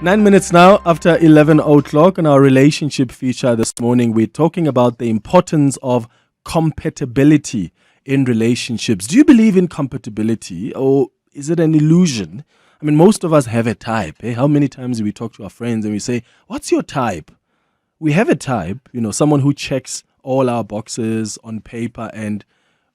9 minutes now after 11 o'clock on our relationship feature this morning, we're talking about the importance of compatibility in relationships. Do you believe in compatibility or is it an illusion? I mean, most of us have a type. How many times do we talk to our friends and we say, what's your type? We have a type, someone who checks all our boxes on paper and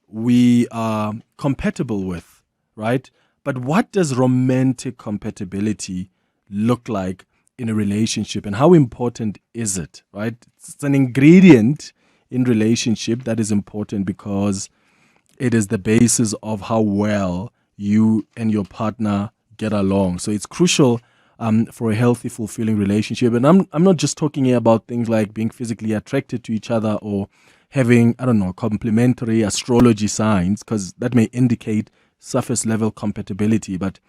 we are compatible with, right? But what does romantic compatibility look like in a relationship and how important is it, right? It's an ingredient in relationship that is important because it is the basis of how well you and your partner get along. So it's crucial for a healthy, fulfilling relationship. And I'm not just talking here about things like being physically attracted to each other or having, complementary astrology signs, because that may indicate surface level compatibility. But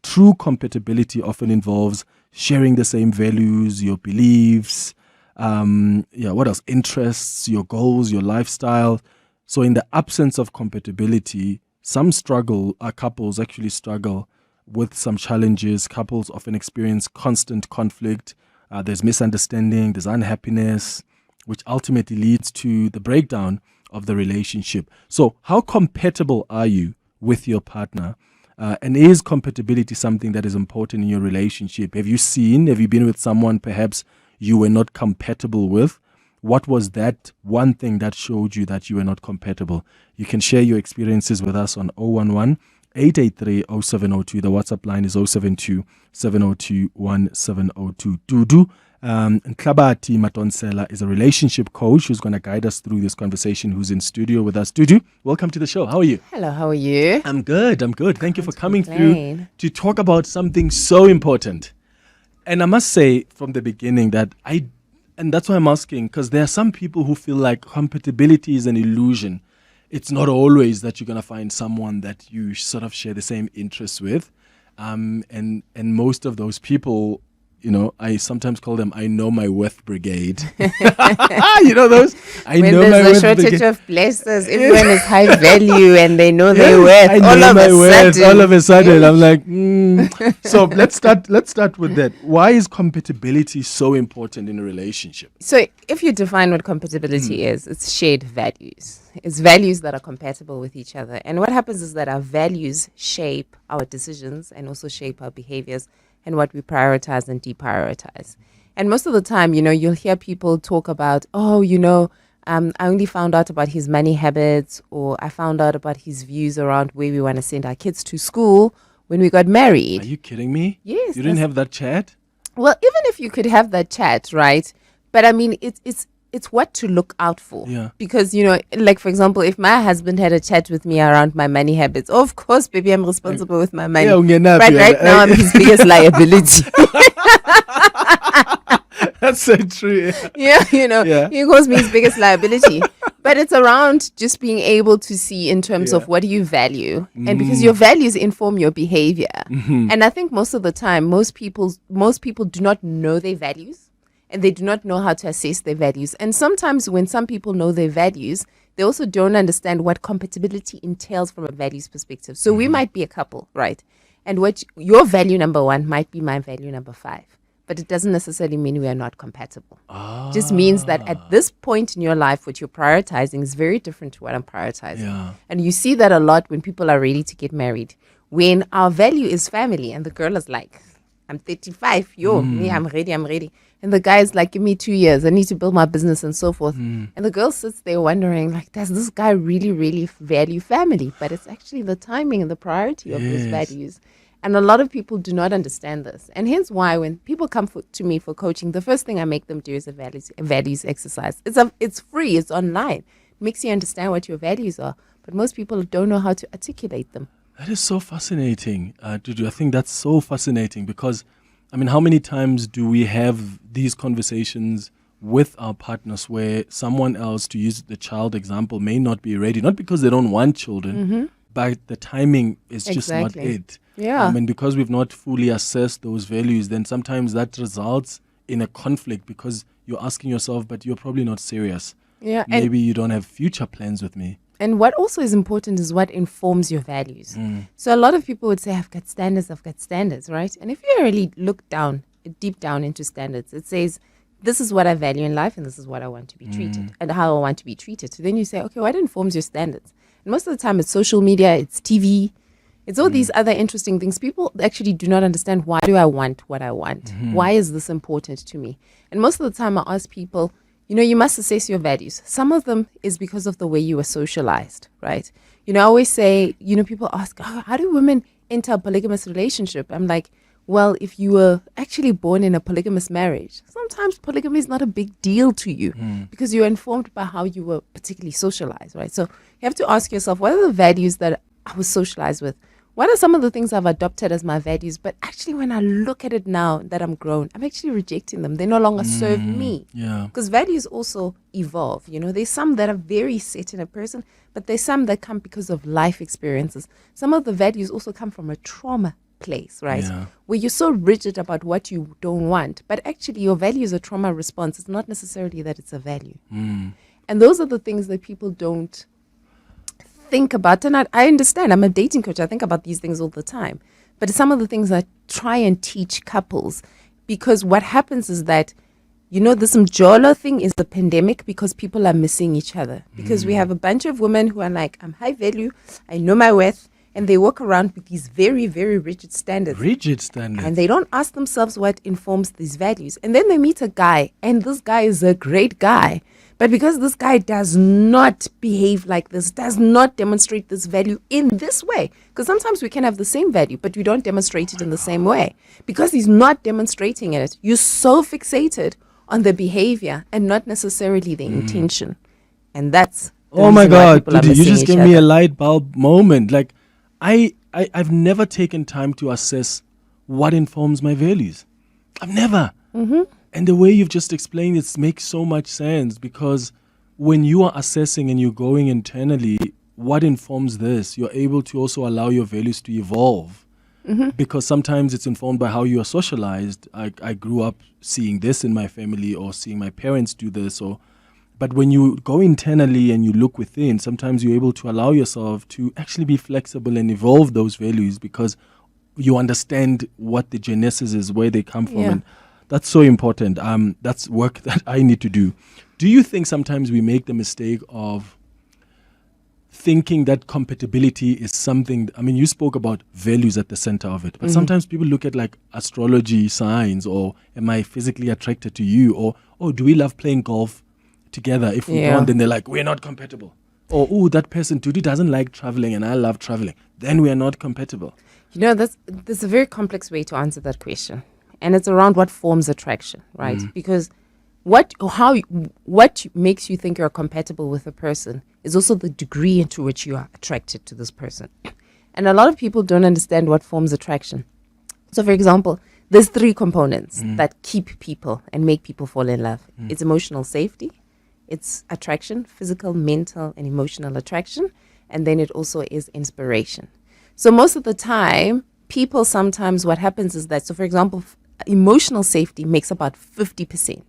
true compatibility often involves sharing the same values, your beliefs, what else? Interests, your goals, your lifestyle. So in the absence of compatibility, couples actually struggle with some challenges. Couples often experience constant conflict. There's misunderstanding, there's unhappiness, which ultimately leads to the breakdown of the relationship. So how compatible are you with your partner? And is compatibility something that is important in your relationship? Have you been with someone perhaps you were not compatible with? What was that one thing that showed you that you were not compatible? You can share your experiences with us on 011 883 0702. The WhatsApp line is 072 702 1702. Dudu Nhlabathi-Madonsela is a relationship coach who's going to guide us through this conversation, who's in studio with us. Dudu, welcome to the show. How are you? Hello, how are you? I'm good. Thank you for coming through to talk about something so important. And I must say from the beginning and that's why I'm asking, because there are some people who feel like compatibility is an illusion. It's not always that you're going to find someone that you sort of share the same interests with. And most of those people, I sometimes call them I know my worth brigade. You know those? When there's a shortage of places, everyone is high value and they know their worth. All of a sudden, I'm like, So let's start with that. Why is compatibility so important in a relationship? So if you define what compatibility is, it's shared values. It's values that are compatible with each other. And what happens is that our values shape our decisions and also shape our behaviors and what we prioritize and deprioritize. And most of the time, you'll hear people talk about, I only found out about his money habits, or I found out about his views around where we want to send our kids to school when we got married. Are you kidding me? Yes. You didn't have that chat? Well, even if you could have that chat, right? But I mean, it's what to look out for. Yeah. Because, like, for example, if my husband had a chat with me around my money habits, of course, baby, I'm responsible with my money. But right now, I'm his biggest liability. That's so true. Yeah, he calls me his biggest liability. But it's around just being able to see in terms of what do you value. And because your values inform your behavior. Mm-hmm. And I think most of the time, most people do not know their values. And they do not know how to assess their values. And sometimes when some people know their values, they also don't understand what compatibility entails from a values perspective. So we might be a couple, right? And what your value number 1 might be my value number 5. But it doesn't necessarily mean we are not compatible. Just means that at this point in your life, what you're prioritizing is very different to what I'm prioritizing. Yeah. And you see that a lot when people are ready to get married. When our value is family and the girl is like, I'm 35, me, I'm ready. And the guy's like, give me 2 years. I need to build my business and so forth. And the girl sits there wondering, like, does this guy really, really value family? But it's actually the timing and the priority of those values. And a lot of people do not understand this. And hence why when people come to me for coaching, the first thing I make them do is a values exercise. It's free. It's online. It makes you understand what your values are. But most people don't know how to articulate them. That is so fascinating, Dudu. I think that's so fascinating because, how many times do we have these conversations with our partners where someone else, to use the child example, may not be ready, not because they don't want children, but the timing is just not it. Yeah. And because we've not fully assessed those values, then sometimes that results in a conflict because you're asking yourself, but you're probably not serious. Yeah. Maybe you don't have future plans with me. And what also is important is what informs your values. So a lot of people would say, I've got standards, right? And if you really look down deep down into standards. It says, this is what I value in life and this is what I want to be treated and how I want to be treated. So then you say, okay, what informs your standards? And most of the time it's social media, it's TV, it's all these other interesting things. People actually do not understand, why do I want what I want? Why is this important to me? And most of the time I ask people, you must assess your values. Some of them is because of the way you were socialized, right? I always say, people ask, how do women enter a polygamous relationship? I'm like, well, if you were actually born in a polygamous marriage, sometimes polygamy is not a big deal to you because you're informed by how you were particularly socialized, right? So you have to ask yourself, what are the values that I was socialized with? What are some of the things I've adopted as my values? But actually, when I look at it now that I'm grown, I'm actually rejecting them. They no longer serve me. Yeah. Because values also evolve. There's some that are very set in a person, but there's some that come because of life experiences. Some of the values also come from a trauma place, right? Yeah. Where you're so rigid about what you don't want, but actually your value is a trauma response. It's not necessarily that it's a value. And those are the things that people don't think about. And I understand, I'm a dating coach, I think about these things all the time, but some of the things I try and teach couples, because what happens is that this Mjolo thing is the pandemic, because people are missing each other, because we have a bunch of women who are like, I'm high value, I know my worth, and they walk around with these very, very rigid standards. And they don't ask themselves what informs these values. And then they meet a guy, and this guy is a great guy. But because this guy does not behave like this, does not demonstrate this value in this way, because sometimes we can have the same value, but we don't demonstrate it in the same way. Because he's not demonstrating it, you're so fixated on the behavior and not necessarily the intention. And that's the Oh my reason why God, people are Dudu, you missing just each gave me a other. light bulb moment. Like, I've never taken time to assess what informs my values. I've never. And the way you've just explained it makes so much sense, because when you are assessing and you're going internally, what informs this? You're able to also allow your values to evolve. Because sometimes it's informed by how you are socialized. I grew up seeing this in my family, or seeing my parents do this. But when you go internally and you look within, sometimes you're able to allow yourself to actually be flexible and evolve those values, because you understand what the genesis is, where they come from. Yeah. And that's so important. That's work that I need to do. Do you think sometimes we make the mistake of thinking that compatibility is something? I mean, you spoke about values at the center of it, but sometimes people look at like astrology signs, or am I physically attracted to you? Or, oh, do we love playing golf together? If we don't, then they're like, we're not compatible. Or, oh, that person, Dudu, doesn't like traveling and I love traveling. Then we are not compatible. That's a very complex way to answer that question. And it's around what forms attraction, right? Because what makes you think you're compatible with a person is also the degree into which you are attracted to this person. And a lot of people don't understand what forms attraction. So, for example, there's 3 components that keep people and make people fall in love. It's emotional safety, it's attraction, physical, mental, and emotional attraction. And then it also is inspiration. So most of the time, people sometimes, what happens is that, so for example, emotional safety makes about 50%.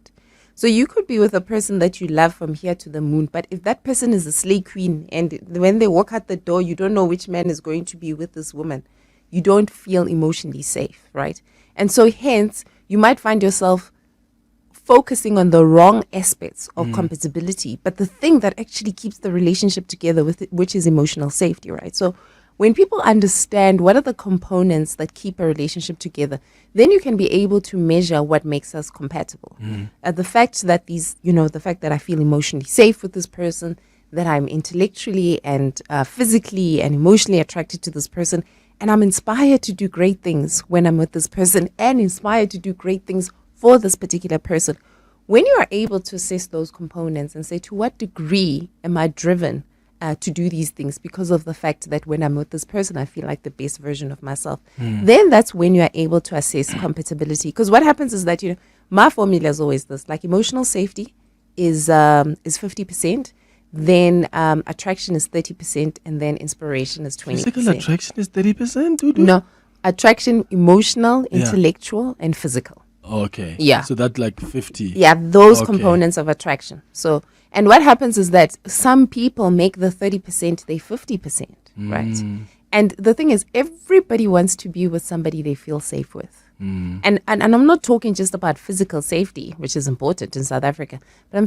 So you could be with a person that you love from here to the moon, but if that person is a slay queen, and when they walk out the door, you don't know which man is going to be with this woman, you don't feel emotionally safe, right? And so hence, you might find yourself focusing on the wrong aspects of compatibility, but the thing that actually keeps the relationship together with it, which is emotional safety, right? So when people understand what are the components that keep a relationship together, then you can be able to measure what makes us compatible. The fact that the fact that I feel emotionally safe with this person, that I'm intellectually and physically and emotionally attracted to this person, and I'm inspired to do great things when I'm with this person, and inspired to do great things for this particular person. When you are able to assess those components and say, to what degree am I driven to do these things because of the fact that when I'm with this person, I feel like the best version of myself, then that's when you are able to assess compatibility. Because what happens is that, my formula is always this, like emotional safety is 50%, then attraction is 30%, and then inspiration is 20%. Physical attraction is 30%, Dudu? No, attraction, emotional, intellectual, and physical. Okay. Yeah. So that's like 50. Yeah, those components of attraction. So, and what happens is that some people make the 30% they 50%, right? And the thing is, everybody wants to be with somebody they feel safe with. And I'm not talking just about physical safety, which is important in South Africa, but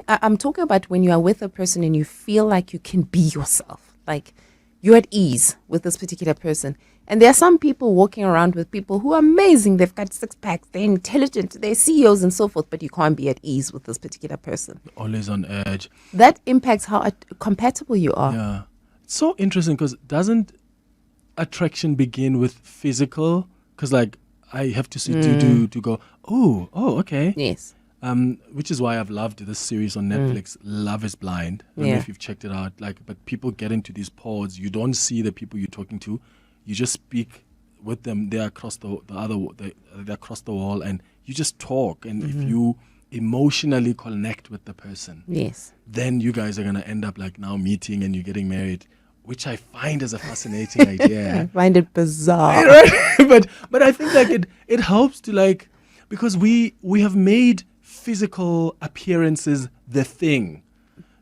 I'm talking about when you are with a person and you feel like you can be yourself, like you're at ease with this particular person. And there are some people walking around with people who are amazing. They've got 6-packs, they're intelligent, they're CEOs and so forth, but you can't be at ease with this particular person. Always on edge. That impacts how compatible you are. Yeah. It's so interesting because doesn't attraction begin with physical? Because like I have to see Dudu to go, oh, okay. Yes. Which is why I've loved this series on Netflix, Love is Blind. I don't know if you've checked it out. Like, but people get into these pods. You don't see the people you're talking to. You just speak with them. They're across they're across the wall, and you just talk. And if you emotionally connect with the person, yes, then you guys are gonna end up like now meeting and you're getting married, which I find is a fascinating idea. I find it bizarre. but I think like it helps to like, because we have made physical appearances the thing.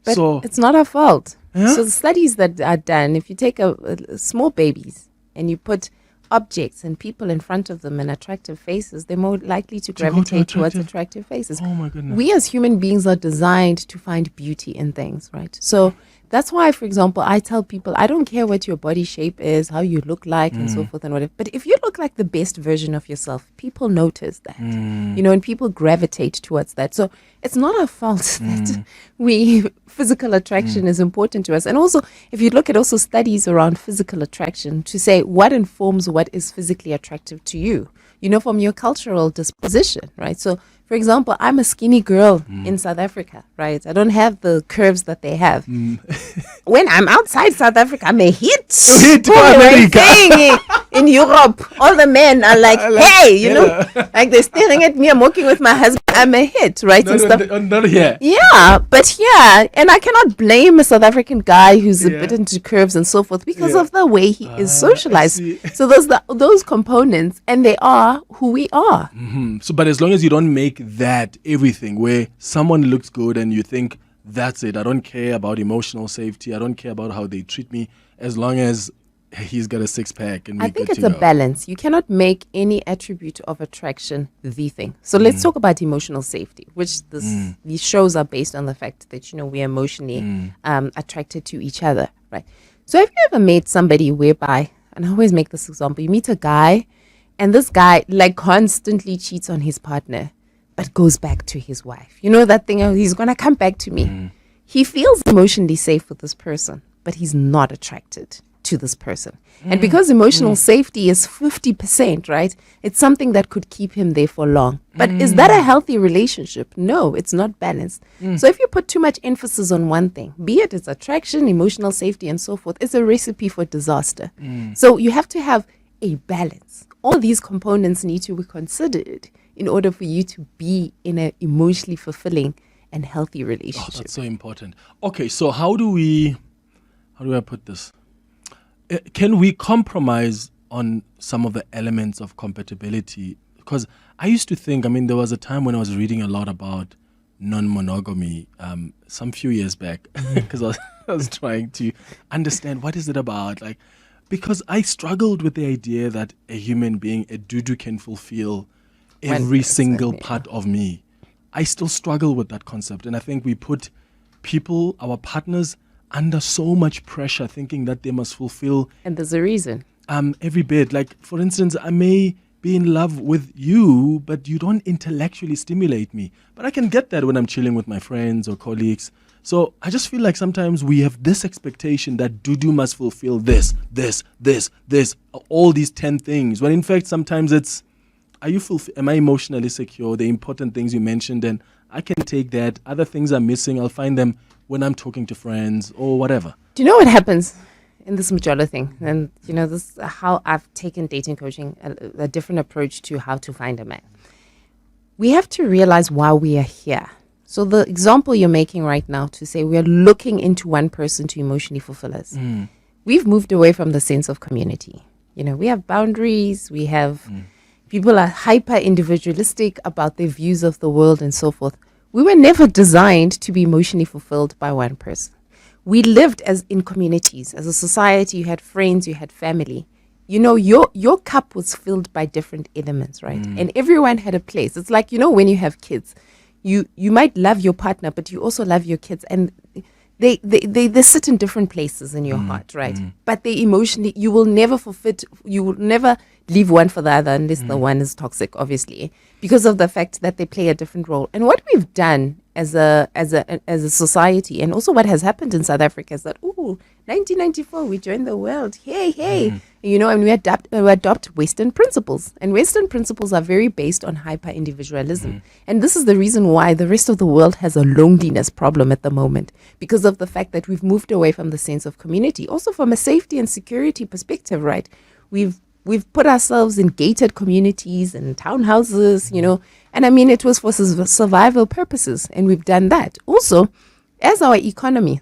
But so it's not our fault. Yeah? So the studies that are done, if you take a small babies and you put objects and people in front of them and attractive faces, they're more likely to gravitate towards attractive faces. Oh my goodness. We as human beings are designed to find beauty in things, right? So that's why, for example, I tell people, I don't care what your body shape is, how you look like and so forth and whatever. But if you look like the best version of yourself, people notice that, and people gravitate towards that. So it's not our fault that physical attraction is important to us. And also, if you look at also studies around physical attraction to say what informs what is physically attractive to you, from your cultural disposition, right? So, for example, I'm a skinny girl in South Africa, right? I don't have the curves that they have. When I'm outside South Africa, I'm a hit. In Europe, all the men are like, hey, like they're staring at me. I'm walking with my husband. I'm a hit, right? Not here. Yeah, but here, and I cannot blame a South African guy who's a bit into curves and so forth because of the way he is socialized. So those components, and they are who we are. So, but as long as you don't make that everything, where someone looks good and you think that's it, I don't care about emotional safety, I don't care about how they treat me, as long as he's got a 6-pack and I think it's a balance. You cannot make any attribute of attraction the thing. So let's talk about emotional safety, which these shows are based on the fact that we are emotionally attracted to each other, right? So have you ever met somebody whereby, and I always make this example, you meet a guy and this guy like constantly cheats on his partner but goes back to his wife. That thing, he's going to come back to me. He feels emotionally safe with this person, but he's not attracted to this person. And because emotional safety is 50%, right? It's something that could keep him there for long. But is that a healthy relationship? No, it's not balanced. So if you put too much emphasis on one thing, be it it's attraction, emotional safety, and so forth, it's a recipe for disaster. So you have to have a balance. All these components need to be considered in order for you to be in an emotionally fulfilling and healthy relationship. That's so important. Okay, so how do I put this? Can we compromise on some of the elements of compatibility? Because I used to think, there was a time when I was reading a lot about non-monogamy some few years back, because I was trying to understand what is it about, like, because I struggled with the idea that a human being, a Dudu, can fulfill every single part of me. I still struggle with that concept, and I think we put people, our partners, under so much pressure, thinking that they must fulfill. And there's a reason. Every bit. Like, for instance, I may be in love with you, but you don't intellectually stimulate me. But I can get that when I'm chilling with my friends or colleagues. So I just feel like sometimes we have this expectation that Dudu must fulfill this, all these 10 things. When in fact, sometimes it's, am I emotionally secure? The important things you mentioned, and I can take that. Other things are missing. I'll find them when I'm talking to friends or whatever. Do you know what happens in this Majolo thing? And this is how I've taken dating coaching, a different approach to how to find a man. We have to realize why we are here. So the example you're making right now to say we are looking into one person to emotionally fulfill us. We've moved away from the sense of community. We have boundaries. We have people are hyper individualistic about their views of the world and so forth. We were never designed to be emotionally fulfilled by one person. We lived as in communities. As a society, you had friends, you had family. your cup was filled by different elements, right? And everyone had a place. It's like, when you have kids, you might love your partner, but you also love your kids, and they sit in different places in your heart, right? But they emotionally, you will never leave one for the other unless the one is toxic, obviously, because of the fact that they play a different role. And what we've done as a society, and also what has happened in South Africa, is that 1994 we joined the world, hey, and we adopt Western principles, and Western principles are very based on hyper individualism, and this is the reason why the rest of the world has a loneliness problem at the moment, because of the fact that we've moved away from the sense of community, also from a safety and security perspective, right? We've put ourselves in gated communities and townhouses, and I mean, it was for survival purposes, and we've done that. Also, as our economy,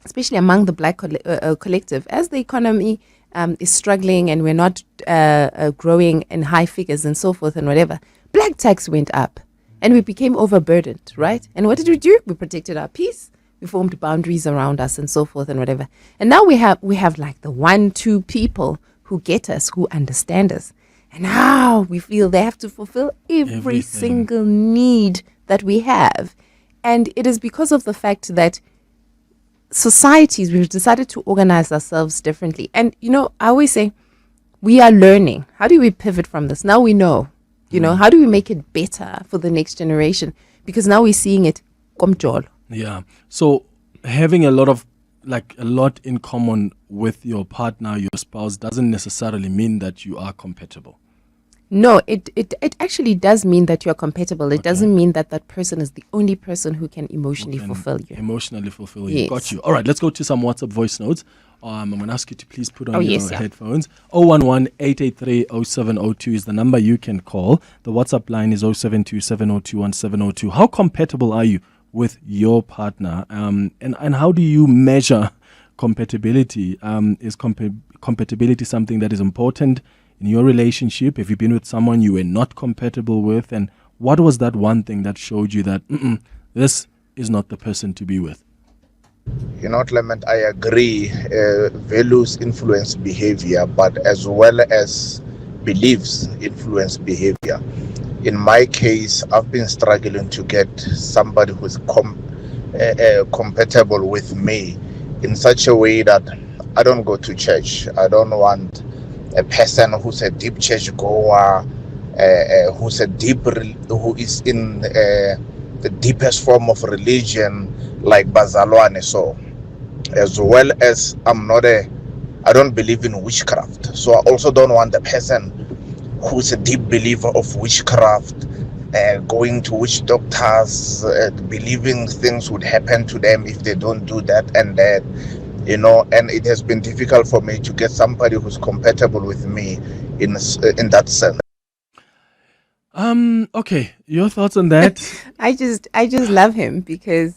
especially among the Black collective, as the economy is struggling and we're not growing in high figures and so forth and whatever, Black tax went up and we became overburdened, right? And what did we do? We protected our peace. We formed boundaries around us and so forth and whatever. And now we have like the 1-2 people who get us, who understand us. And now we feel they have to fulfill every single need that we have. And it is because of the fact that societies, we've decided to organize ourselves differently. And, I always say, we are learning. How do we pivot from this? Now we know, how do we make it better for the next generation? Because now we're seeing it. Yeah. So having a lot in common with your partner, your spouse, doesn't necessarily mean that you are compatible. No, it actually does mean that you're compatible. It doesn't mean that that person is the only person who can emotionally fulfill you. Emotionally fulfill you. Yes. Got you. All right, let's go to some WhatsApp voice notes. I'm going to ask you to please put on your headphones. 011-883-0702 is the number you can call. The WhatsApp line is 072-702-1702. How compatible are you with your partner? And how do you measure compatibility? Is compatibility something that is important in your relationship? Have you been with someone you were not compatible with? And what was that one thing that showed you that this is not the person to be with? Clement, I agree. Values influence behavior, but as well as beliefs influence behavior. In my case, I've been struggling to get somebody who's compatible with me in such a way that I don't go to church. I don't want a person who's a deep church goer, who is in the deepest form of religion, like Bazalwane. So, as well as I don't believe in witchcraft. So I also don't want a person who's a deep believer of witchcraft, going to witch doctors, believing things would happen to them if they don't do that and that. And it has been difficult for me to get somebody who's compatible with me in that sense. Okay, your thoughts on that? I just love him because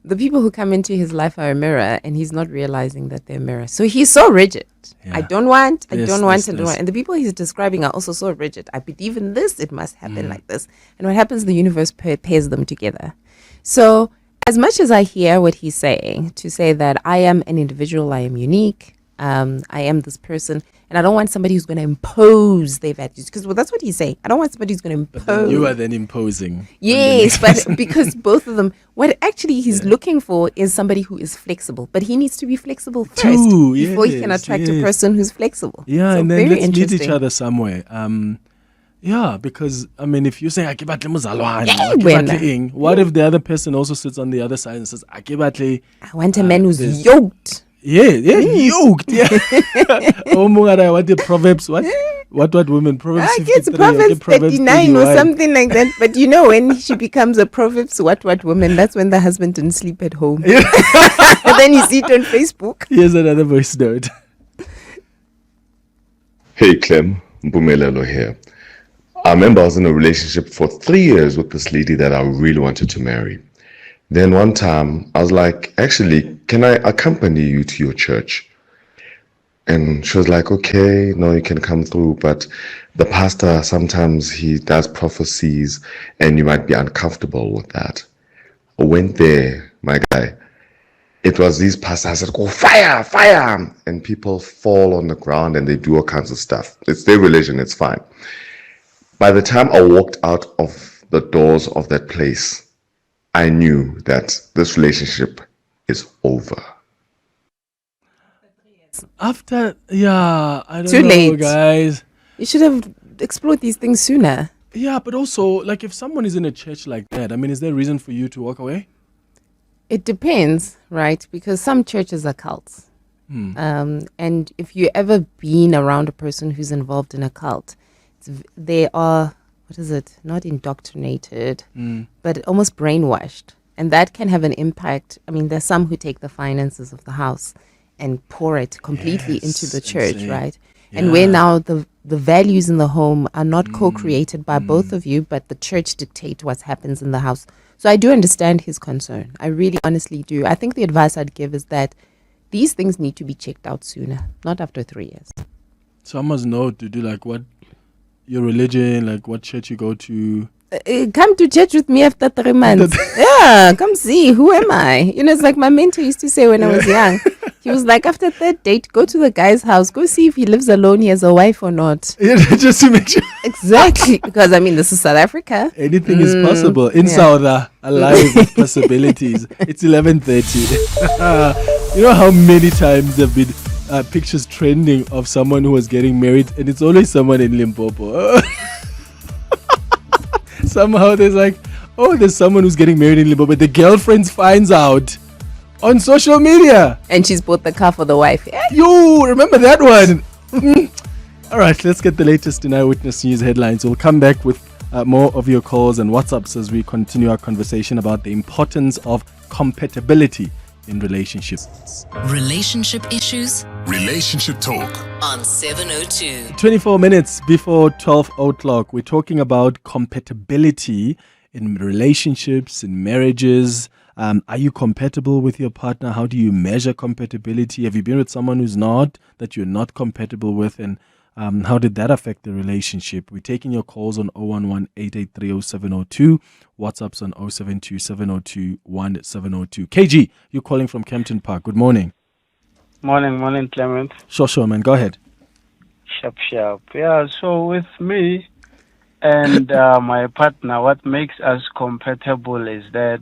the people who come into his life are a mirror, and he's not realizing that they're a mirror. So he's so rigid. Yeah. I don't want. And the people he's describing are also so rigid. I believe in this, it must happen like this. And what happens, the universe pairs them together. So as much as I hear what he's saying, to say that I am an individual, I am unique, I am this person, and I don't want somebody who's going to impose their values, because that's what he's saying. I don't want somebody who's going to impose. But you are then imposing. Yes, but because both of them, what actually he's looking for is somebody who is flexible, but he needs to be flexible first before he can attract a person who's flexible. Yeah, so and then let's meet each other somewhere. Yeah, because I mean, if you say what if the other person also sits on the other side and says, I want a man who's yoked. Yoked. Yeah. Oh, what the Proverbs? What women? Proverbs 53. Proverbs 39 or something like that. But when she becomes a Proverbs what woman, that's when the husband didn't sleep at home. And then you see it on Facebook. Here's another voice note. Hey, Clem, Mpumelelo here. I remember I was in a relationship for 3 years with this lady that I really wanted to marry. Then one time I was like, actually, can I accompany you to your church? And she was like, okay, no, you can come through. But the pastor, sometimes he does prophecies and you might be uncomfortable with that. I went there, my guy. it was these pastors. I said, "Go fire, fire!" And people fall on the ground and they do all kinds of stuff. It's their religion. It's fine. By the time I walked out of the doors of that place, I knew that this relationship is over. After, yeah, I don't Too know, late. guys. You should have explored these things sooner. Yeah, but also, like, if someone is in a church like that, I mean, is there a reason for you to walk away? It depends, right? Because some churches are cults. And if you ever been around a person who's involved in a cult, they are, what is it? Not indoctrinated, but almost brainwashed. And that can have an impact. I mean, there's some who take the finances of the house and pour it completely into the church, insane. right? And where now the values in the home are not co-created by both of you, but the church dictate what happens in the house. So I do understand his concern. I really honestly do. I think the advice I'd give is that these things need to be checked out sooner, not after 3 years. So I must know to do like what your religion, like what church you go to. Come to church with me after 3 months. Yeah, come see. Who am I? You know, it's like my mentor used to say when I was young. He was like, after third date, go to the guy's house. Go see if he lives alone, he has a wife or not. Just to make sure. Exactly. Because, I mean, this is South Africa. Anything is possible. In South, alive with possibilities. It's 11:30. You know how many times there have been pictures trending of someone who was getting married, and it's always someone in Limpopo. Somehow there's like, oh, there's someone who's getting married in Limpopo, but the girlfriend finds out on social media. And she's bought the car for the wife. Yeah. You remember that one? All right, let's get the latest in Eyewitness News headlines. We'll come back with more of your calls and WhatsApps as we continue our conversation about the importance of compatibility in relationships. Relationship issues Relationship Talk. on 702. 24 minutes before 12 o'clock, we're talking about compatibility in relationships, in marriages. Are you compatible with your partner? How do you measure compatibility? Have you been with someone who's not, that you're not compatible with? And how did that affect the relationship? We're taking your calls on 011-883-0702, WhatsApps on 072-702-1702. KG, you're calling from Kempton Park. Good morning. Morning, Clement. Sure, man. Go ahead. Sharp. Yeah, so with me and my partner, what makes us compatible is that,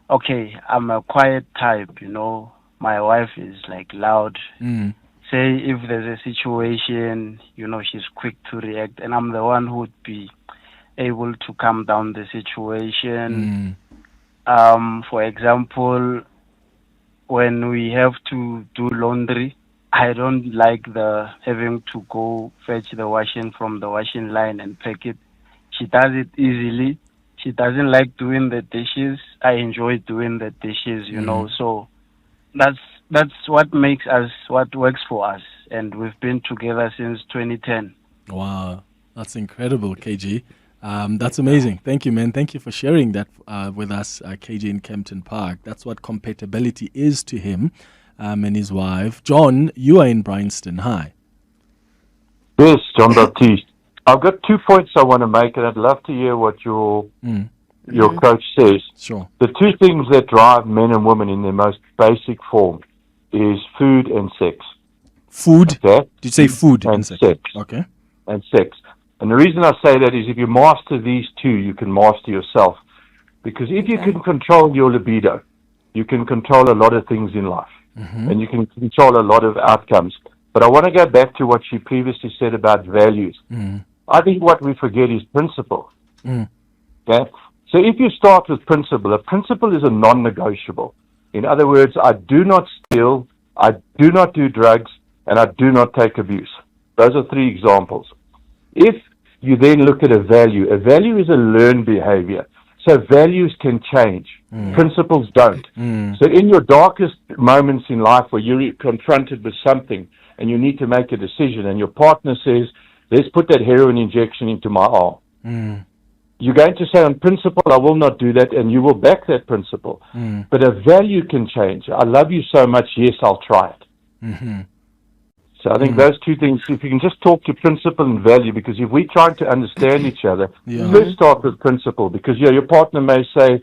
okay, I'm a quiet type, you know. My wife is like loud. Say if there's a situation, you know, she's quick to react, and I'm the one who would be able to calm down the situation. For example, when we have to do laundry, I don't like the having to go fetch the washing from the washing line and pack it. She does it easily. She doesn't like doing the dishes. I enjoy doing the dishes, you know. So that's what makes us, what works for us. And we've been together since 2010. Wow, that's incredible, KG. That's amazing. Thank you, man. Thank you for sharing that with us, KG in Kempton Park. That's what compatibility is to him and his wife. John, you are in Bryanston. Hi. Yes, John Baptiste. I've got 2 points I want to make, and I'd love to hear what your coach says. Sure. The 2 things that drive men and women in their most basic form is food and sex. Food? Okay? Did you say food and sex? Okay. And sex. And the reason I say that is if you master these 2, you can master yourself. Because if you can control your libido, you can control a lot of things in life. And you can control a lot of outcomes. But I want to go back to what she previously said about values. I think what we forget is principle. Okay? So if you start with principle, a principle is a non-negotiable. In other words, I do not steal, I do not do drugs, and I do not take abuse. Those are 3 examples. If you then look at a value is a learned behavior. So values can change. Principles don't. So in your darkest moments in life where you're confronted with something and you need to make a decision and your partner says, let's put that heroin injection into my arm. You're going to say on principle, I will not do that, and you will back that principle. But a value can change. I love you so much, yes, I'll try it. So I think those 2 things, if you can just talk to principle and value, because if we're trying to understand each other, let's start with principle, because your partner may say,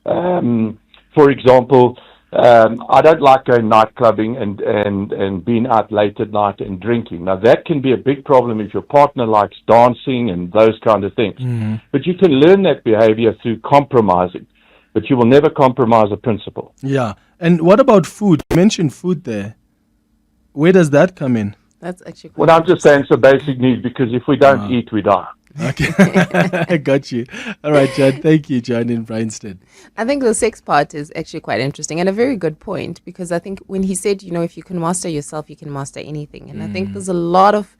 for example, I don't like going night clubbing and being out late at night and drinking. Now, that can be a big problem if your partner likes dancing and those kind of things. But you can learn that behavior through compromising. But you will never compromise a principle. Yeah. And what about food? You mentioned food there. Where does that come in? That's actually Well, I'm just saying it's a basic need, because if we don't eat, we die. Okay. I got you. All right, John. Thank you, John in Bryanston. I think the sex part is actually quite interesting and a very good point, because I think when he said, if you can master yourself, you can master anything. And I think there's a lot of,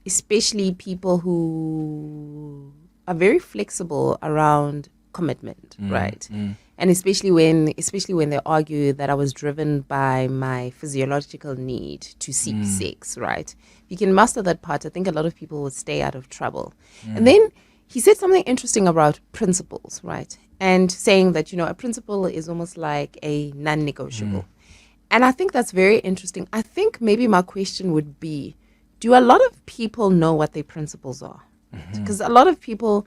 especially people who are very flexible around commitment, right? And especially when they argue that I was driven by my physiological need to seek sex, right? If you can master that part, I think a lot of people would stay out of trouble. And then he said something interesting about principles, right? And saying that, a principle is almost like a non-negotiable. And I think that's very interesting. I think maybe my question would be, do a lot of people know what their principles are? Because a lot of people,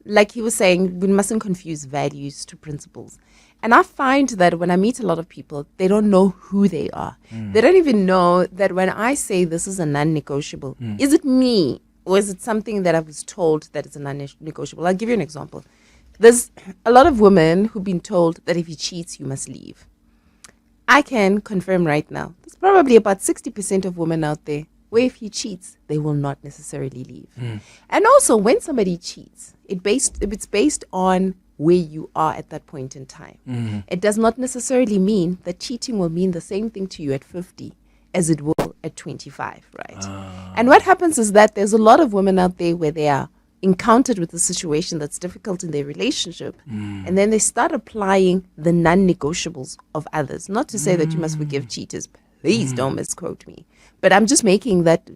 like he was saying, we mustn't confuse values to principles. And I find that when I meet a lot of people, they don't know who they are. They don't even know that when I say this is a non-negotiable, is it me or is it something that I was told that it's a non-negotiable? I'll give you an example. There's a lot of women who've been told that if he cheats, you must leave. I can confirm right now, there's probably about 60% of women out there where if he cheats, they will not necessarily leave. And also, when somebody cheats, it's based on where you are at that point in time. It does not necessarily mean that cheating will mean the same thing to you at 50 as it will at 25, right? And what happens is that there's a lot of women out there where they are encountered with a situation that's difficult in their relationship, and then they start applying the non-negotiables of others. Not to say that you must forgive cheaters. Please don't misquote me. But I'm just making that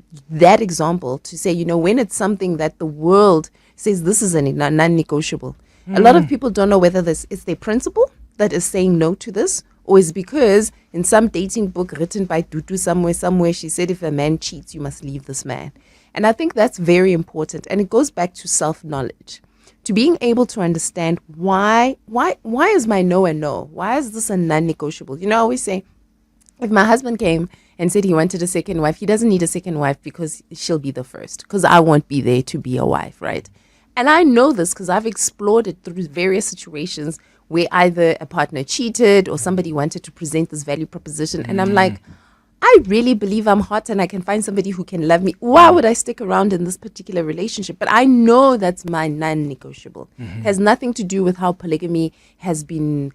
example to say, when it's something that the world says this is a non-negotiable, a lot of people don't know whether this is their principle that is saying no to this, or is because in some dating book written by Dudu somewhere, she said if a man cheats, you must leave this man. And I think that's very important. And it goes back to self-knowledge, to being able to understand why is my no a no? Why is this a non-negotiable? I always say, if my husband came and said he wanted a second wife, he doesn't need a second wife because she'll be the first, because I won't be there to be a wife, right? And I know this because I've explored it through various situations where either a partner cheated or somebody wanted to present this value proposition. And I'm like, I really believe I'm hot and I can find somebody who can love me. Why would I stick around in this particular relationship? But I know that's my non-negotiable. It has nothing to do with how polygamy has been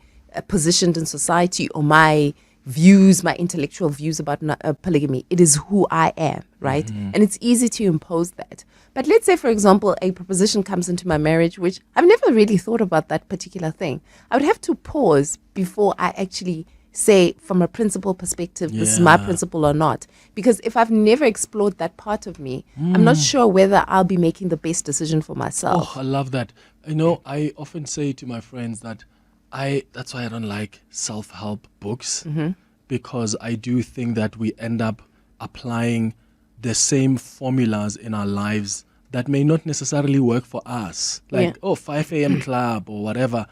positioned in society or my views, my intellectual views about polygamy. It is who I am, right? And it's easy to impose that. But let's say, for example, a proposition comes into my marriage, which I've never really thought about that particular thing. I would have to pause before I actually say from a principle perspective, this is my principle or not. Because if I've never explored that part of me, I'm not sure whether I'll be making the best decision for myself. Oh, I love that. I often say to my friends that that's why I don't like self-help books, because I do think that we end up applying the same formulas in our lives that may not necessarily work for us. Like, 5 a.m. club or whatever.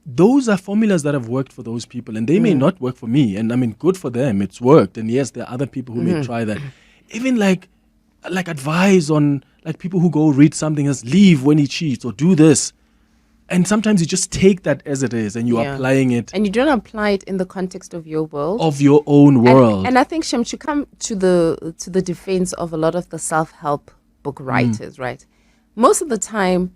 Those are formulas that have worked for those people, and they may not work for me. And I mean, good for them. It's worked. And yes, there are other people who may try that. Even like advice on like people who go read something as leave when he cheats or do this. And sometimes you just take that as it is and you're applying it. And you don't apply it in the context of your world. Of your own world. And I think, Shem, should come to the defense of a lot of the self-help book writers, right? Most of the time,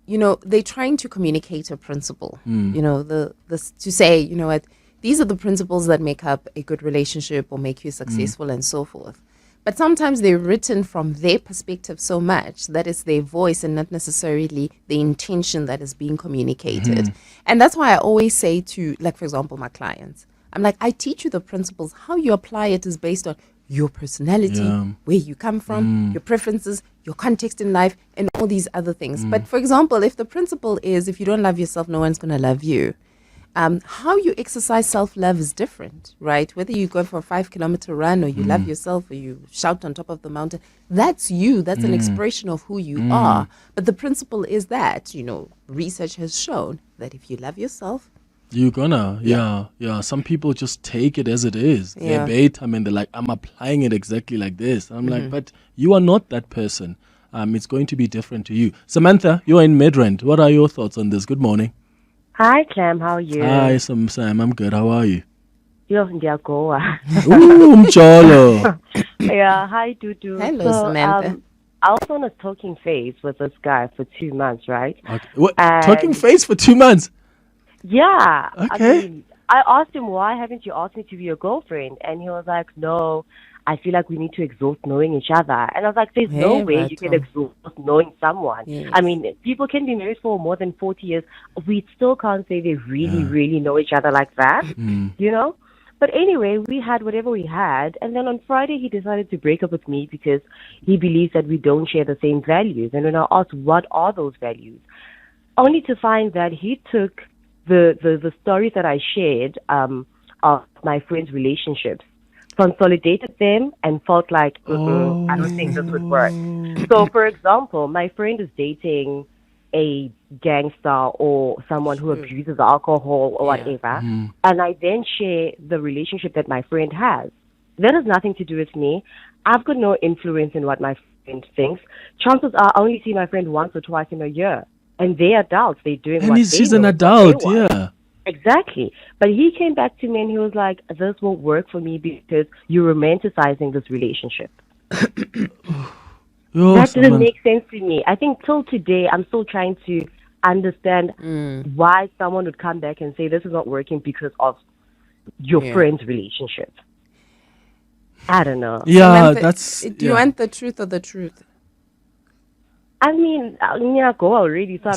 they're trying to communicate a principle. To say, what, these are the principles that make up a good relationship or make you successful and so forth. But sometimes they're written from their perspective so much that it's their voice and not necessarily the intention that is being communicated. And that's why I always say to, like, for example, my clients, I'm like, I teach you the principles. How you apply it is based on your personality, where you come from, your preferences, your context in life, and all these other things. But for example, if the principle is if you don't love yourself, no one's going to love you. How you exercise self-love is different, right? Whether you go for a 5-kilometer run or you love yourself or you shout on top of the mountain, that's you. That's an expression of who you are. But the principle is that, research has shown that if you love yourself, You're gonna, yeah. Some people just take it as it is. Yeah. Verbatim, and they're like, I'm applying it exactly like this. And I'm like, but you are not that person. It's going to be different to you. Samantha, you're in Midrand. What are your thoughts on this? Good morning. Hi, Clem. How are you? Hi, Sam. I'm good. How are you? You're in Goa. Ooh, mcholo. Yeah. Hi, Dudu. Hello, Samantha. I was on a talking phase with this guy for 2 months, right? Okay. What? And- Talking face for 2 months? Yeah. Okay. I asked him, why haven't you asked me to be your girlfriend? And he was like, no, I feel like we need to exhaust knowing each other. And I was like, there's no Hey, way you can exhaust knowing someone. Yes. I mean, people can be married for more than 40 years. We still can't say they really, really know each other like that, you know? But anyway, we had whatever we had. And then on Friday, he decided to break up with me because he believes that we don't share the same values. And when I asked, what are those values? Only to find that he took the stories that I shared of my friends' relationships, consolidated them, and felt like, I don't think this would work. So, for example, my friend is dating a gangster or someone who abuses alcohol or whatever, and I then share the relationship that my friend has. That has nothing to do with me. I've got no influence in what my friend thinks. Chances are I only see my friend once or twice in a year. And they're adults. They're doing And what she's they an know, adult, what they want. yeah. Exactly. But he came back to me and he was like, this won't work for me because you're romanticizing this relationship. That didn't make sense to me. I think till today, I'm still trying to understand why someone would come back and say this is not working because of your friend's relationship. I don't know. Yeah, Samantha, do you want the truth or the truth? I mean, go already, so I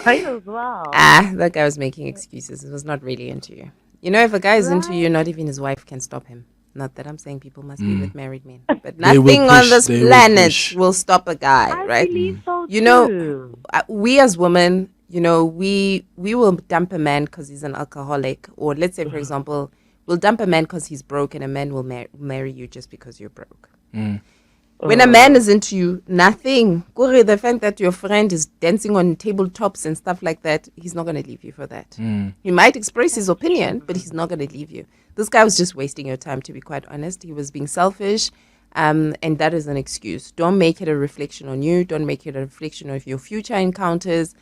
might as well. That guy was making excuses. He was not really into you. You know, if a guy is into you, not even his wife can stop him. Not that I'm saying people must be with married men, but nothing on this planet will stop a guy, right? I believe so too. You know, we as women, you know, we will dump a man because he's an alcoholic, or let's say, for example, we'll dump a man because he's broke, and a man will marry you just because you're broke. When a man is into you, nothing. The fact that your friend is dancing on tabletops and stuff like that, he's not going to leave you for that. He might express his opinion, but he's not going to leave you. This guy was just wasting your time, to be quite honest. He was being selfish, and that is an excuse. Don't make it a reflection on you. Don't make it a reflection of your future encounters.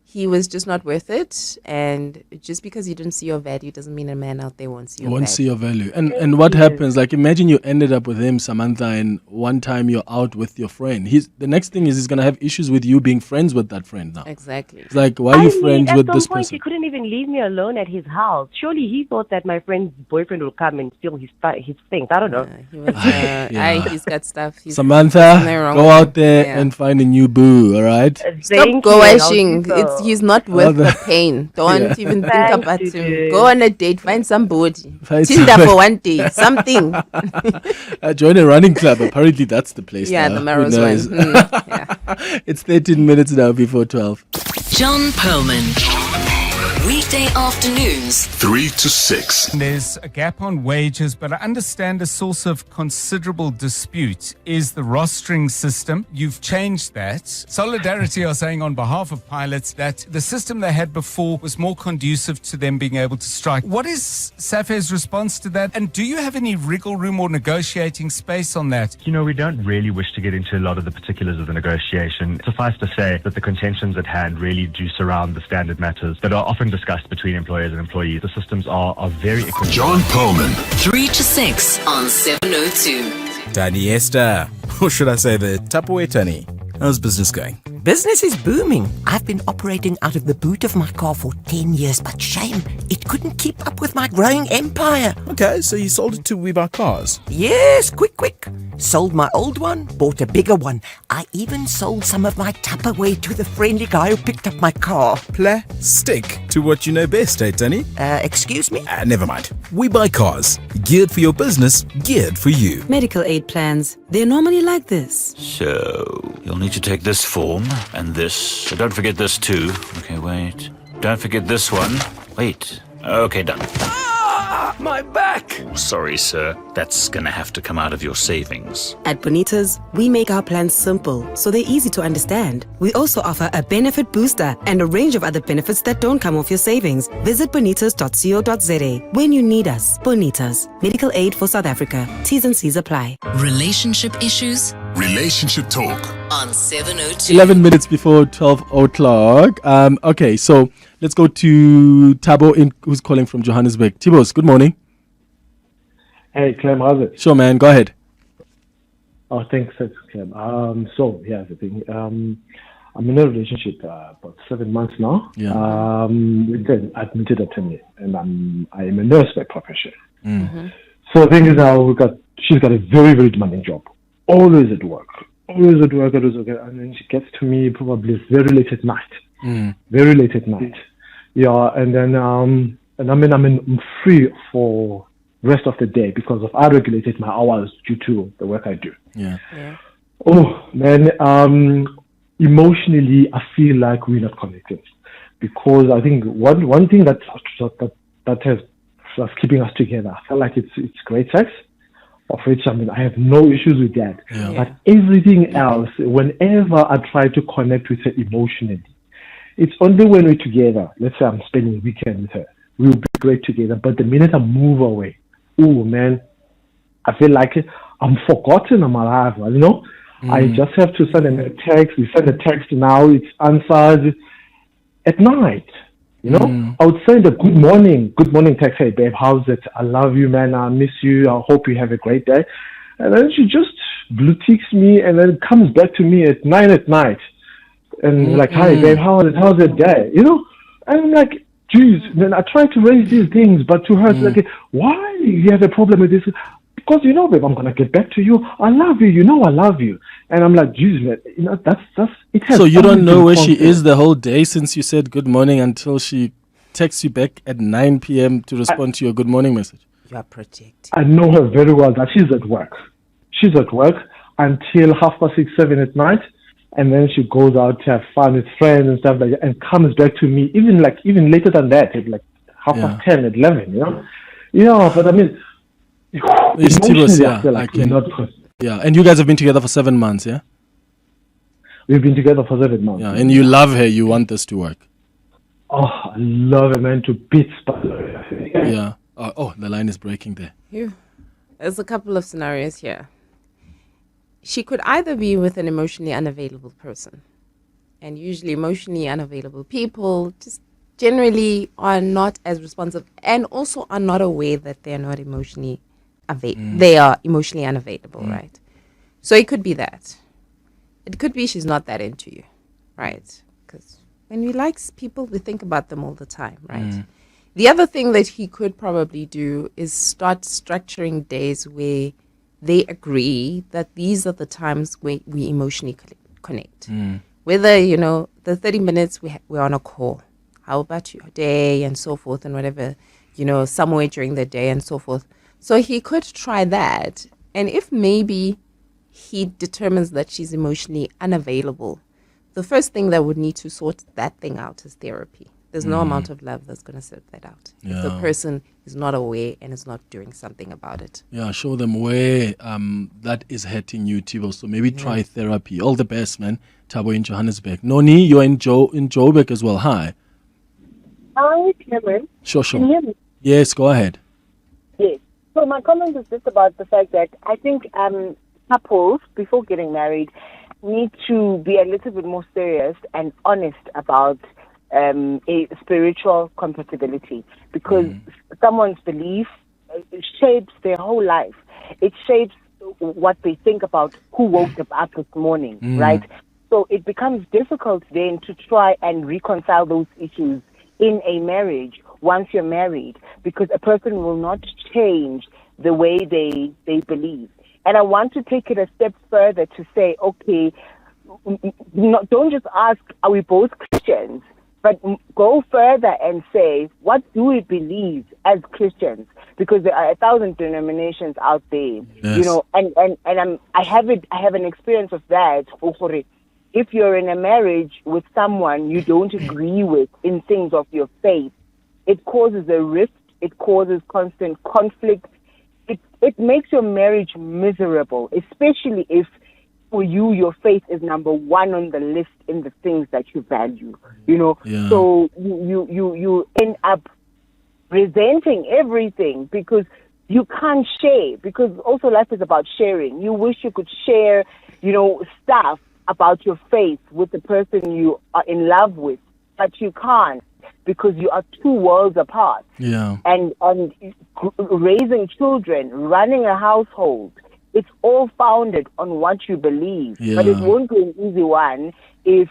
He was just not worth it, and just because you didn't see your value doesn't mean a man out there won't see your value. See your value. And what happens, like imagine you ended up with him, Samantha, and one time you're out with your friend. The next thing is he's going to have issues with you being friends with that friend now. Exactly. It's like, why are you friends with this At some point, person? he couldn't even leave me alone at his house. Surely he thought that my friend's boyfriend would come and steal his things. I don't know. He was, he's got stuff. Samantha, go out there Yeah. and find a new boo, all right? Stop go-washing. He's not worth the pain. Don't even think about him. Go on a date. Find somebody. Tinder for one day. Something. Join a running club. Apparently, that's the place. Yeah, now. the Marrows Who one. knows? It's 13 minutes now before 12. John Perlman. Weekday afternoons, 3 to 6. There's a gap on wages, but I understand a source of considerable dispute is the rostering system. You've changed that. Solidarity are saying on behalf of pilots that the system they had before was more conducive to them being able to strike. What is SAFE's response to that? And do you have any wriggle room or negotiating space on that? You know, we don't really wish to get into a lot of the particulars of the negotiation. Suffice to say that the contentions at hand really do surround the standard matters that are often discussed between employers and employees. The systems are very equitable. John Perlman. 3 to 6 on 702. Tiny Esther, or should I say the Tupperware Tony? How's business going? Business is booming. I've been operating out of the boot of my car for 10 years, but shame, it couldn't keep up with my growing empire. Okay, so you sold it to We Buy Cars? Yes, quick. Sold my old one, bought a bigger one. I even sold some of my Tupperware to the friendly guy who picked up my car. Stick to what you know best, eh, Tony? Excuse me? Never mind. We Buy Cars. Geared for your business, geared for you. Medical aid plans. They're normally like this. So, you'll need to take this form and this. So don't forget this too. Okay, wait. Don't forget this one. Wait. Okay, done. My back! Sorry, sir. That's gonna have to come out of your savings. At Bonitas, we make our plans simple, so they're easy to understand. We also offer a benefit booster and a range of other benefits that don't come off your savings. Visit bonitas.co.za when you need us. Bonitas, medical aid for South Africa. T's and C's apply. Relationship issues Relationship talk. on 702. 11 minutes before 12 o'clock. Okay, so let's go to Tabo, who's calling from Johannesburg. Tibos, good morning. Hey, Clem, how's it? Sure, man. Go ahead. Oh, thanks, Clem. So, here's the thing. I'm in a relationship about 7 months now. Yeah. With an admitted attorney, and I am a nurse by profession. Mm-hmm. So the thing is now she's got a very, very demanding job. Always at work. And then she gets to me probably very late at night. Very late at night. Yeah, and then I'm free for rest of the day because I regulated my hours due to the work I do. Yeah. Oh man, emotionally I feel like we're not connected because I think one thing that was keeping us together, I felt like it's great sex, of which I have no issues with that. Yeah. But everything else, whenever I try to connect with her emotionally, it's only when we're together. Let's say I'm spending a weekend with her, we'll be great together. But the minute I move away, oh man, I feel like I'm forgotten in my life. You know, I just have to send a text. We send a text now; it's answered at night. You know, I would send a good morning text. Hey babe, how's it? I love you, man. I miss you. I hope you have a great day. And then she just blue ticks me, and then comes back to me at 9 at night, and like, hi babe, how's the day? You know, and I'm like, geez. Then I try to raise these things, but to her, it's like, why do you have a problem with this? Because babe, I'm gonna get back to you. I love you. You know I love you. And I'm like, geez, man. You know, that's it. Has So you don't know where she content. is the whole day since you said good morning until she texts you back at 9 p.m. to respond to your good morning message. You are projecting. I know her very well that she's at work. She's at work until 6:30, 7 at night, and then she goes out to have fun with friends and stuff like that, and comes back to me even later than that, at like 10:30, 11. You know, yeah. But I mean, It's Tibos, emotionally, I feel like we're not. Yeah, and you guys have been together for 7 months, yeah? We've been together for 7 months. Yeah, and you love her. You want this to work. Oh, I love a man to bits. Yeah. Oh, the line is breaking there. There's a couple of scenarios here. She could either be with an emotionally unavailable person. And usually emotionally unavailable people just generally are not as responsive and also are not aware that they're not emotionally they are emotionally unavailable, right? So it could be that. It could be she's not that into you, right? Because when we like people, we think about them all the time, right? The other thing that he could probably do is start structuring days where they agree that these are the times where we emotionally connect. Whether, the 30 minutes we're on a call. How about your day and so forth and whatever, somewhere during the day and so forth. So he could try that. And if maybe he determines that she's emotionally unavailable, the first thing that would need to sort that thing out is therapy. There's no amount of love that's going to sort that out. Yeah. If the person is not aware and is not doing something about it. Yeah, show them where that is hurting you, Tibo. So maybe try therapy. All the best, man. Tabo in Johannesburg. Noni, you're in Joburg as well. Hi. Hi, Clement. Sure. Can you hear me? Yes, go ahead. Yes. So my comment is just about the fact that I think couples, before getting married, need to be a little bit more serious and honest about a spiritual compatibility, because someone's belief shapes their whole life. It shapes what they think about who woke them up this morning, right? So it becomes difficult then to try and reconcile those issues in a marriage once you're married, because a person will not change the way they believe. And I want to take it a step further to say, okay, don't just ask, are we both Christians? But go further and say, what do we believe as Christians? Because there are 1,000 denominations out there, Yes. and I have an experience of that. If you're in a marriage with someone you don't agree with in things of your faith, it causes a rift It causes constant conflict. It makes your marriage miserable, especially if for you your faith is number one on the list in the things that you value. Yeah. So you end up resenting everything because you can't share, because also life is about sharing. You wish you could share, stuff about your faith with the person you are in love with, but you can't because you are two worlds apart. Yeah. And raising children, running a household, it's all founded on what you believe. Yeah. But it won't be an easy one if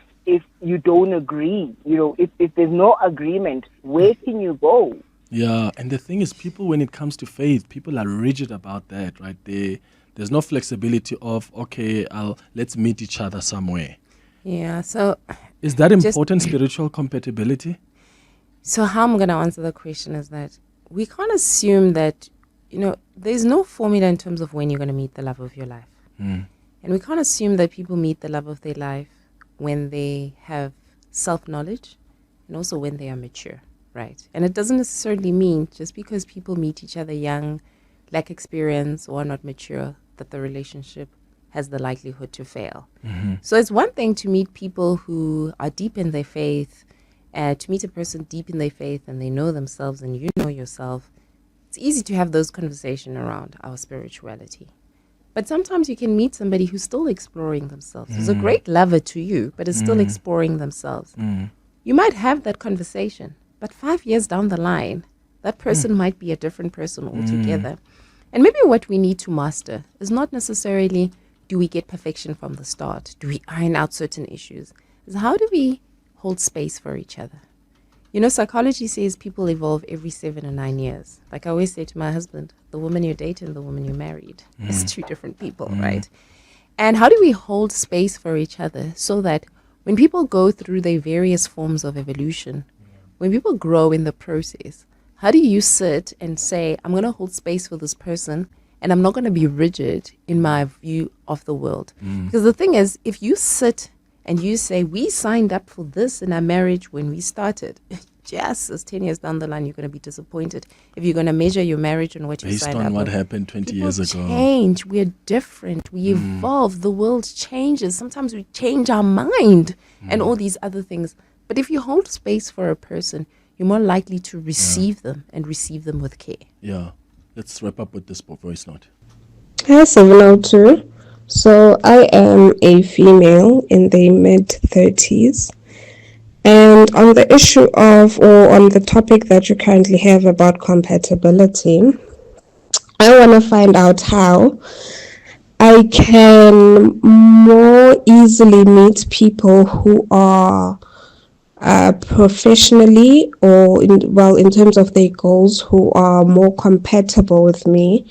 you don't agree. If there's no agreement, where can you go? Yeah, and the thing is, people, when it comes to faith, people are rigid about that, right? There's no flexibility of, okay, let's meet each other somewhere. Yeah, so... Is that important, spiritual compatibility? So how I'm going to answer the question is that we can't assume that, there's no formula in terms of when you're going to meet the love of your life. Mm. And we can't assume that people meet the love of their life when they have self-knowledge and also when they are mature. Right. And it doesn't necessarily mean just because people meet each other young, lack experience, or are not mature, that the relationship has the likelihood to fail. Mm-hmm. So it's one thing to meet people who are deep in their faith, to meet a person deep in their faith and they know themselves and you know yourself. It's easy to have those conversations around our spirituality. But sometimes you can meet somebody who's still exploring themselves, who's a great lover to you, but is still exploring themselves. You might have that conversation. But 5 years down the line, that person might be a different person altogether. And maybe what we need to master is not necessarily do we get perfection from the start? Do we iron out certain issues? Is how do we hold space for each other? Psychology says people evolve every 7 or 9 years. Like I always say to my husband, the woman you date and the woman you married is two different people, right? And how do we hold space for each other so that when people go through their various forms of evolution, when people grow in the process, how do you sit and say, I'm going to hold space for this person and I'm not going to be rigid in my view of the world? Because the thing is, if you sit and you say, we signed up for this in our marriage when we started, just as 10 years down the line, you're going to be disappointed if you're going to measure your marriage on what you signed up Based on what with. happened 20 years ago. Change. We're different. We evolve. The world changes. Sometimes we change our mind and all these other things. But if you hold space for a person, you're more likely to receive them and receive them with care. Yeah. Let's wrap up with this voice note. Hi, 702. So I am a female in the mid-30s. And on the issue of, or on the topic that you currently have about compatibility, I want to find out how I can more easily meet people who are professionally or in terms of their goals, who are more compatible with me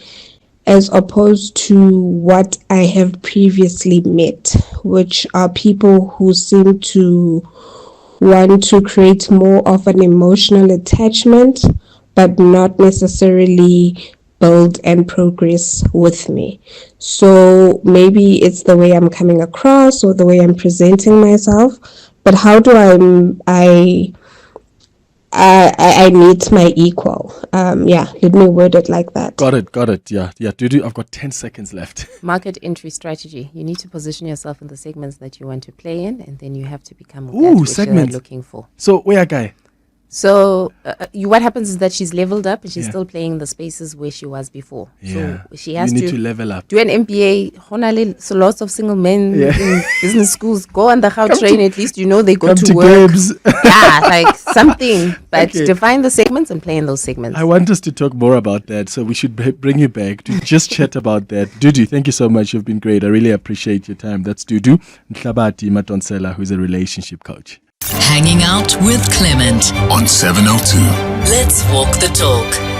as opposed to what I have previously met, which are people who seem to want to create more of an emotional attachment but not necessarily build and progress with me. So maybe it's the way I'm coming across or the way I'm presenting myself. But how do I meet my equal? Let me word it like that. Got it. Yeah. Dudu, I've got 10 seconds left. Market entry strategy. You need to position yourself in the segments that you want to play in, and then you have to become that which you're looking for. So, where guy? So what happens is that she's leveled up and she's still playing the spaces where she was before. Yeah. So she has you need to level up. Do an MBA. So lots of single men in business schools go on the how train. At least they go to work. Like something. But define the segments and play in those segments. I want us to talk more about that. So we should bring you back to just chat about that. Dudu, thank you so much. You've been great. I really appreciate your time. That's Dudu Nhlabathi-Madonsela, who's a relationship coach. Hanging out with Clement on 702. Let's walk the talk.